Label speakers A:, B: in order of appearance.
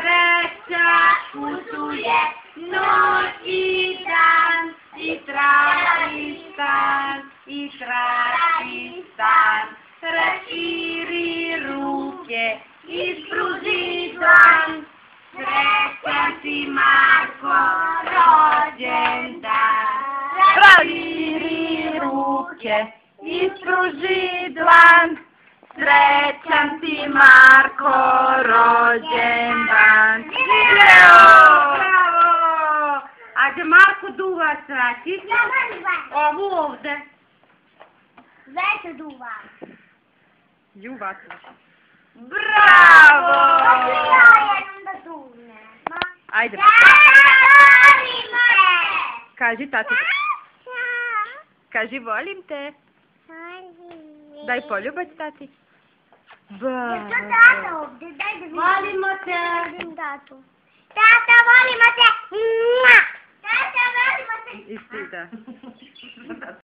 A: Sreća putuje noć i dan i traži stan, raširi ruke i pruži dlan. Srećan ti Marko, rođendan. Raširi ruke i pruži dlan. Srećan ti Marko, rođendan. Bravo! Ajde Marko duva sreći. Ovu ovde.
B: Veće duva.
C: Ljubav.
A: Bravo!
B: Ja jednom da duvne.
C: Ajde.
B: Volim te!
C: Kaži tati. Kaži volim te. Daj poljubac tati.
B: Je to tata ovdje? Daj da vidim.
A: Volimo te.
B: Vidim tatu. Tata, volimo te! Tata, volimo te!
C: I ti da.